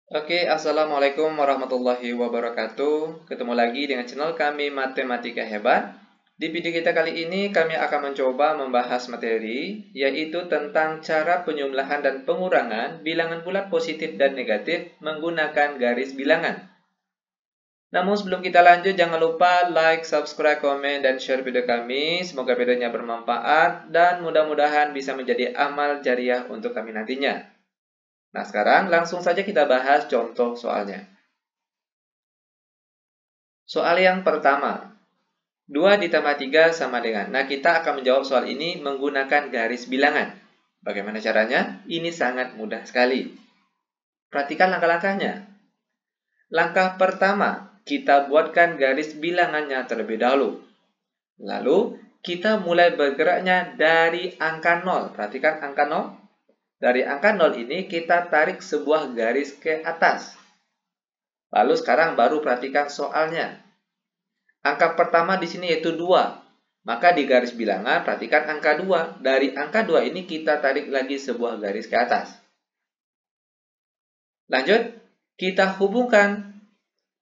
Oke, Assalamualaikum warahmatullahi wabarakatuh. Ketemu lagi dengan channel kami Matematika Hebat. Di video kita kali ini kami akan mencoba membahas materi, yaitu tentang cara penjumlahan dan pengurangan bilangan bulat positif dan negatif menggunakan garis bilangan. Namun sebelum kita lanjut, jangan lupa like, subscribe, komen, dan share video kami. Semoga videonya bermanfaat dan mudah-mudahan bisa menjadi amal jariah untuk kami nantinya. Nah, sekarang langsung saja kita bahas contoh soalnya. Soal yang pertama, 2 ditambah 3 sama dengan. Nah, kita akan menjawab soal ini menggunakan garis bilangan. Bagaimana caranya? Ini sangat mudah sekali. Perhatikan langkah-langkahnya. Langkah pertama, kita buatkan garis bilangannya terlebih dahulu. Lalu, kita mulai bergeraknya dari angka 0. Perhatikan angka 0. Dari angka 0 ini kita tarik sebuah garis ke atas. Lalu sekarang baru perhatikan soalnya. Angka pertama di sini yaitu 2. Maka di garis bilangan perhatikan angka 2. Dari angka 2 ini kita tarik lagi sebuah garis ke atas. Lanjut, kita hubungkan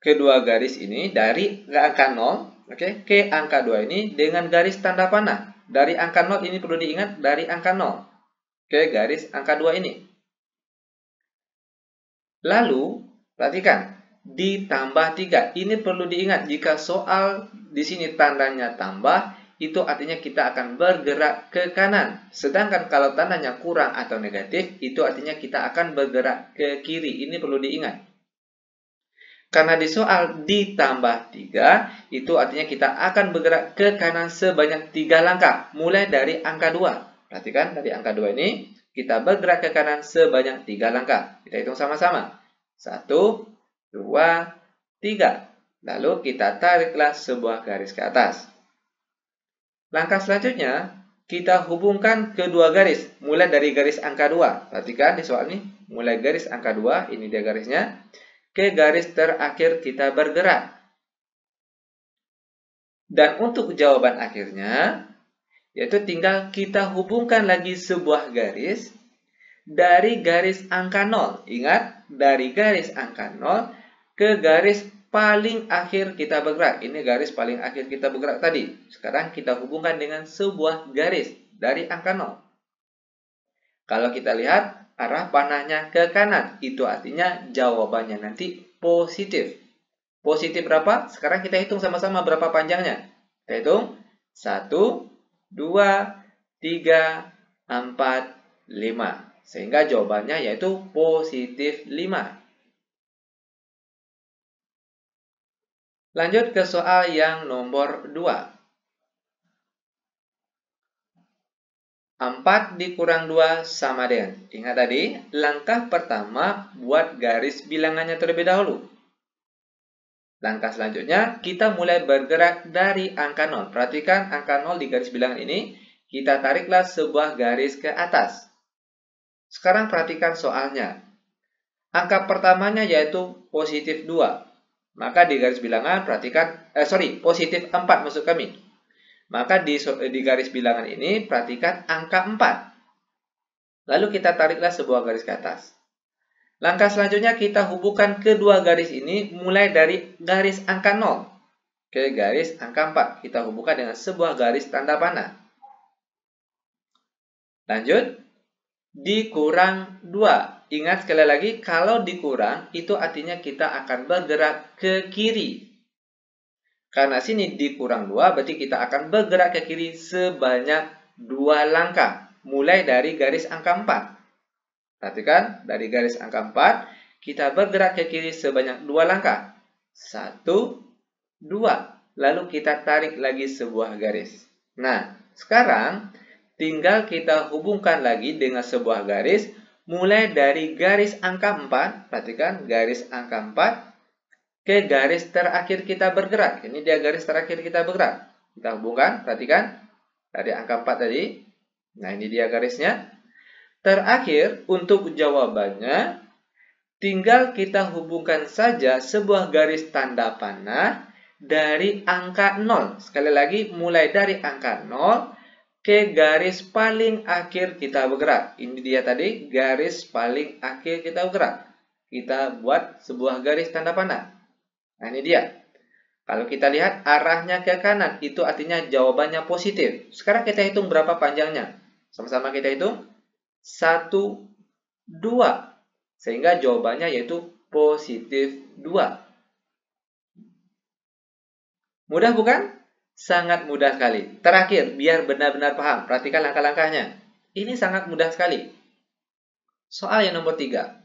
kedua garis ini dari angka 0 ke angka 2 ini dengan garis tanda panah. Dari angka 0 ini perlu diingat dari angka 0 ke garis angka 2 ini. Lalu, perhatikan ditambah 3. Ini perlu diingat jika soal di sini tandanya tambah, itu artinya kita akan bergerak ke kanan. Sedangkan kalau tandanya kurang atau negatif, itu artinya kita akan bergerak ke kiri. Ini perlu diingat. Karena di soal ditambah 3, itu artinya kita akan bergerak ke kanan sebanyak 3 langkah. Mulai dari angka 2. Perhatikan dari angka 2 ini, kita bergerak ke kanan sebanyak 3 langkah. Kita hitung sama-sama. 1, 2, 3. Lalu kita tariklah sebuah garis ke atas. Langkah selanjutnya, kita hubungkan kedua garis. Mulai dari garis angka 2. Perhatikan di soal ini, mulai garis angka 2, ini dia garisnya. Ke garis terakhir kita bergerak. Dan untuk jawaban akhirnya, yaitu tinggal kita hubungkan lagi sebuah garis dari garis angka 0. Ingat, dari garis angka 0 ke garis paling akhir kita bergerak. Ini garis paling akhir kita bergerak tadi. Sekarang kita hubungkan dengan sebuah garis dari angka 0. Kalau kita lihat, arah panahnya ke kanan. Itu artinya jawabannya nanti positif. Positif berapa? Sekarang kita hitung sama-sama berapa panjangnya. Kita hitung 1, 2, 3, 4, 5. Sehingga jawabannya yaitu positif 5. Lanjut ke soal yang nomor 2. 4 dikurang 2 sama dengan. Ingat tadi, langkah pertama buat garis bilangannya terlebih dahulu. Langkah selanjutnya, kita mulai bergerak dari angka 0. Perhatikan angka 0 di garis bilangan ini, kita tariklah sebuah garis ke atas. Sekarang perhatikan soalnya. Angka pertamanya yaitu positif 2. Maka di garis bilangan perhatikan, positif 4 maksud kami. Maka di garis bilangan ini perhatikan angka 4. Lalu kita tariklah sebuah garis ke atas. Langkah selanjutnya kita hubungkan kedua garis ini mulai dari garis angka 0 ke garis angka 4. Kita hubungkan dengan sebuah garis tanda panah. Lanjut, dikurang 2. Ingat sekali lagi, kalau dikurang, itu artinya kita akan bergerak ke kiri. Karena sini dikurang 2, berarti kita akan bergerak ke kiri sebanyak 2 langkah. Mulai dari garis angka 4. Perhatikan, dari garis angka 4, kita bergerak ke kiri sebanyak 2 langkah. 1, 2. Lalu kita tarik lagi sebuah garis. Nah, sekarang tinggal kita hubungkan lagi dengan sebuah garis. Mulai dari garis angka 4, perhatikan garis angka 4 ke garis terakhir kita bergerak. Ini dia garis terakhir kita bergerak. Kita hubungkan, perhatikan dari angka 4 tadi. Nah, ini dia garisnya. Terakhir, untuk jawabannya, tinggal kita hubungkan saja sebuah garis tanda panah dari angka 0. Sekali lagi, mulai dari angka 0 ke garis paling akhir kita bergerak. Ini dia tadi, garis paling akhir kita bergerak. kita buat sebuah garis tanda panah. Nah, ini dia. Kalau kita lihat arahnya ke kanan, itu artinya jawabannya positif. Sekarang kita hitung berapa panjangnya. Sama-sama kita hitung. 1, 2. Sehingga jawabannya yaitu positif 2. Mudah bukan? Sangat mudah sekali. Terakhir, biar benar-benar paham, perhatikan langkah-langkahnya. Ini sangat mudah sekali. Soal yang nomor 3.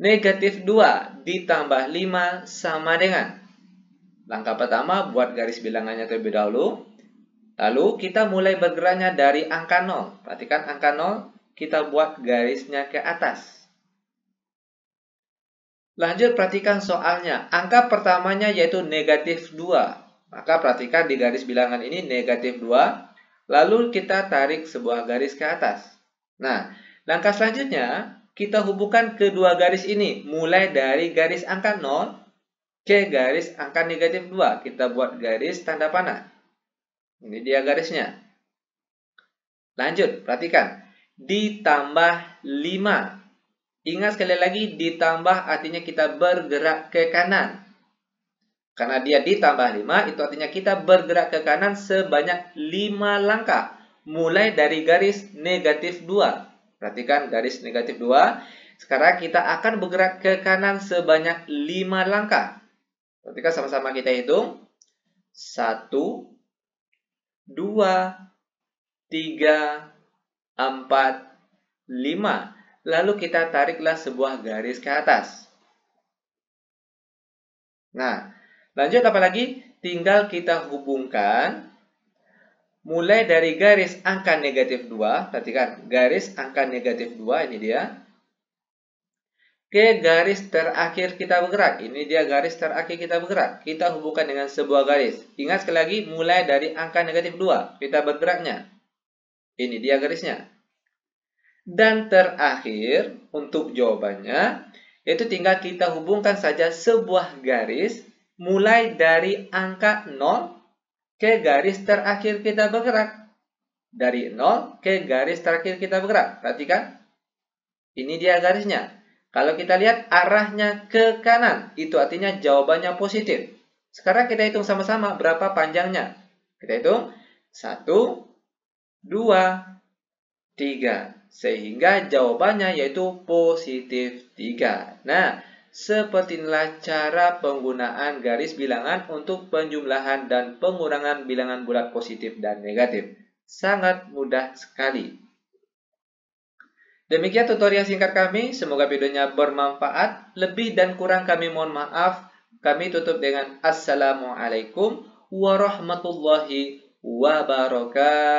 Negatif 2 ditambah 5 sama dengan. Langkah pertama, buat garis bilangannya terlebih dahulu. Lalu kita mulai bergeraknya dari angka 0. Perhatikan angka 0, kita buat garisnya ke atas. Lanjut perhatikan soalnya. Angka pertamanya yaitu negatif 2. Maka perhatikan di garis bilangan ini negatif 2. Lalu kita tarik sebuah garis ke atas. Nah, langkah selanjutnya kita hubungkan kedua garis ini. Mulai dari garis angka 0 ke garis angka negatif 2. Kita buat garis tanda panah. Ini dia garisnya. Lanjut, perhatikan. Ditambah 5. Ingat sekali lagi, ditambah artinya kita bergerak ke kanan. Karena dia ditambah 5, itu artinya kita bergerak ke kanan sebanyak 5 langkah. Mulai dari garis negatif 2. Perhatikan garis negatif 2. Sekarang kita akan bergerak ke kanan sebanyak 5 langkah. Perhatikan sama-sama kita hitung. 1, 2, 3, 4, 5. Lalu kita tariklah sebuah garis ke atas. Nah, lanjut apa lagi? Tinggal kita hubungkan mulai dari garis angka negatif 2. Perhatikan, garis angka negatif 2, ini dia. Ke garis terakhir kita bergerak. Ini dia garis terakhir kita bergerak. Kita hubungkan dengan sebuah garis. Ingat sekali lagi, mulai dari angka negatif 2. Kita bergeraknya. Ini dia garisnya. Dan terakhir, untuk jawabannya, yaitu tinggal kita hubungkan saja sebuah garis. Mulai dari angka 0 ke garis terakhir kita bergerak. Dari 0 ke garis terakhir kita bergerak. Perhatikan. Ini dia garisnya. Kalau kita lihat arahnya ke kanan, itu artinya jawabannya positif. Sekarang kita hitung sama-sama berapa panjangnya. Kita hitung 1, 2, 3. Sehingga jawabannya yaitu positif 3. Nah, seperti inilah cara penggunaan garis bilangan untuk penjumlahan dan pengurangan bilangan bulat positif dan negatif. Sangat mudah sekali. Demikian tutorial singkat kami, semoga videonya bermanfaat. Lebih dan kurang kami mohon maaf. Kami tutup dengan Assalamualaikum warahmatullahi wabarakatuh.